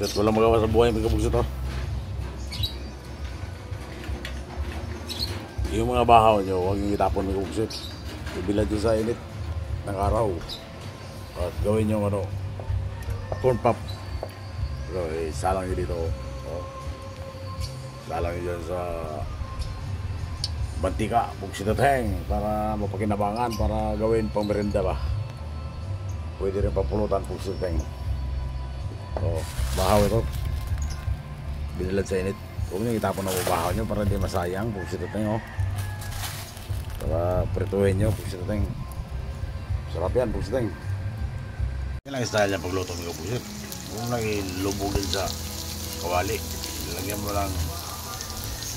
Buksit, walang magawa sa buhay mga buksit oh. Yung mga bahaw nyo, huwag yung itapon mga buksit. Ibilad nyo sa init ng araw. At gawin nyo ano, corn pop. So, salang nyo dito oh. Salang nyo dyan sa mantika, buksit at heng para mapakinabangan, para gawin pang merienda ba. Pwede rin papulutan buksit at heng. Oh, bahaw ito. Binilad sa init. Huwag nyo itapon ang bahaw nyo para hindi masayang buksit at heng oh. Para prituhin nyo buksit at heng. Sarap yan buksit at heng. Yan lang style niya pagluto ng buksit. Huwag lang ilubugin sa kawali. Lagyan mo lang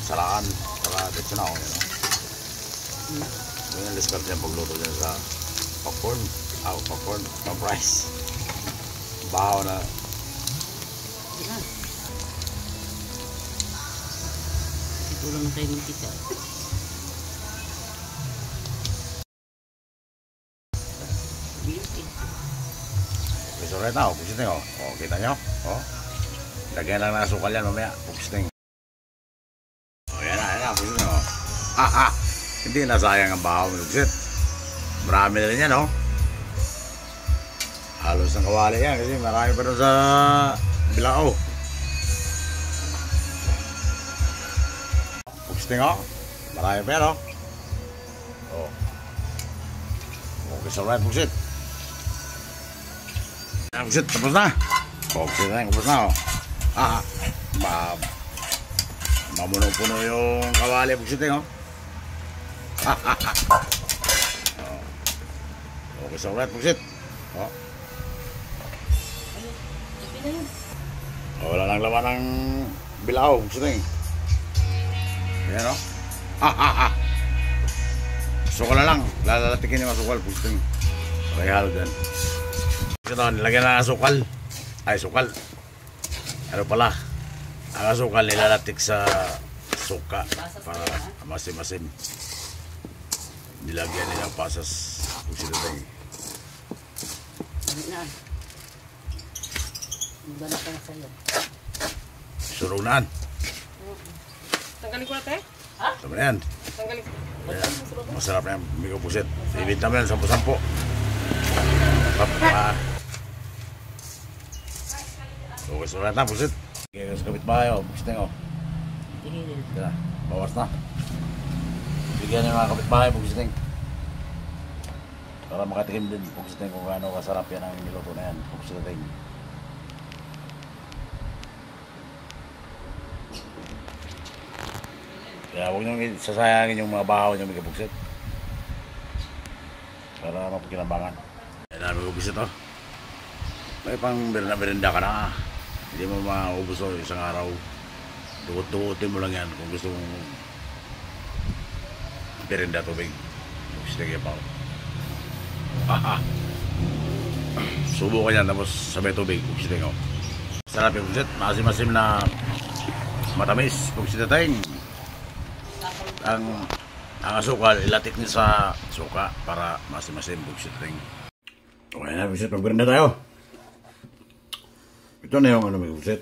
saraan para dito na ako yun. Yan ang discard niya pagluto niya sa popcorn. Popcorn, pa-price. Bahaw na. Ito lang na kayo mantika. So right now, puksiting oh. Oh, kita nyo? Oh. Lagyan lang ng asukal yan mamaya. Puksiting. Oh, yan na, puksiting oh. Hindi na sayang ang bahaw ng puksit. Marami na rin yan oh. Halos ng kawali yan kasi marami pa doon sa bilao. Puksiting oh. Marami pa yan oh. Oh. Okay, so right, puksit. Puksit, tapos na. Puksit na, tapos na. Mamuno-puno yung kawali, puksit eh. Okay, so right, puksit. Wala lang laman ng bilao, puksit eh. Ayan o. Sukal na lang. Lalatikin yung asukal, puksit eh. Pakihalo dyan. Ito, nilagyan na asukal. Ay, sukal. Ano pala? Ang asukal nilalatik sa suka para masim-masim. Nilagyan nila pasas. Kung sino tayo. Magdala ka na sa'yo. Surunan. Tanggalin ko na tayo? Ha? Tama na yan. Tanggalin ko. Masarap na yan. Miko pusit. Ibinta mo yan, 10-10. Okay, so lahat na, pusit. Okay, sa kapitbahay, pusit nga. Yan, bawas na. Bigyan ng mga kapitbahay, pusit. Para makatikim din, pusit kung gaano kasarap yan ang niluto na yan, pusit. Kaya huwag nyo sasayangin yung mga bahaw nyo, mga pusit. Para mapagkinabangan. Yan na, mga pusit, oh. May pang merinda ka na. Hindi mo maubos o isang araw. Dugot-dugotin mo lang yan kung gusto mong merinda tubig. Sige pa. Subukan yan tapos sabay tubig. Sige ko. Sarap yung pusit. Masim-masim na matamis. Pugsitating. Ang asukal ilatik niya sa suka para masim-masim. Pugsitating. Okay na pusit. Magmerinda tayo. Ito na yung ano may pusit.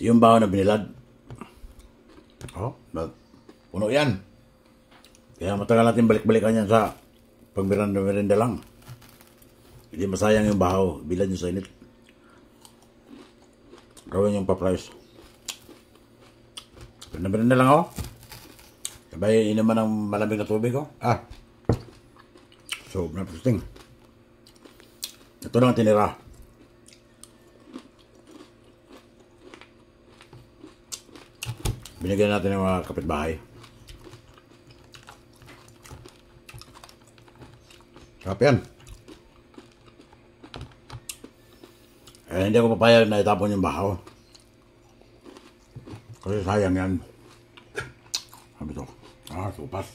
Yung baho na binilad. Oh, puno yan. Kaya matagal natin balik-balikan yan sa pagmiranda lang. Hindi masayang yung baho. Bilad nyo sa init. Gawin yung pa-price. Miranda lang ako. Sabay inaman ng malamig na tubig ko. So, napusiting. Ito lang tinira. Binigyan natin ng mga kapitbahay. Sarap yan. Hindi ako papayag na itapon yung bahaw. Kasi sayang yan. Sabi ito. Supas.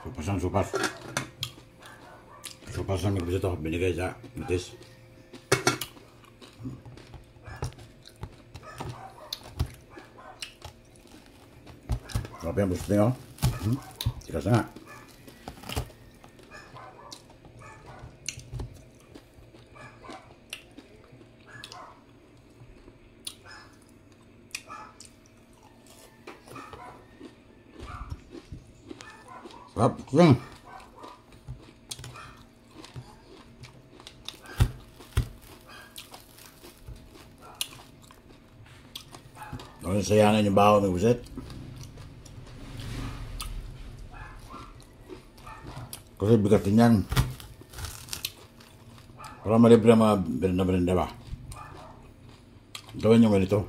Supas ang supas. Supas ang nagbisa ito. Binigay sa mitis. Sarap yan, gusto nyo. Tikas na nga. Sarap. Yan. Sayangan yung baho ng buset. Kasi bigat din yan. Para malibre ang mga berenda-berenda ba? Gawin yung ganito.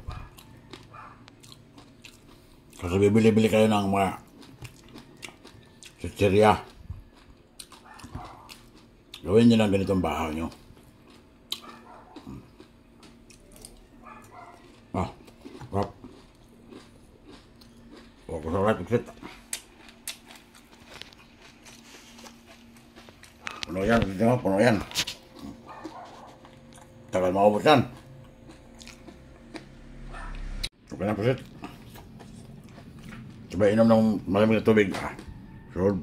Kasi bibili-bili kayo ng mga chichirya. Gawin nyo lang ganitong bahaw nyo. Ah, rap. Huwag ko sa right exit. Puno yan, puno yan. Tagal maubos yan. Okay na, pusit. Sabay inom ng malamig na tubig. Sure.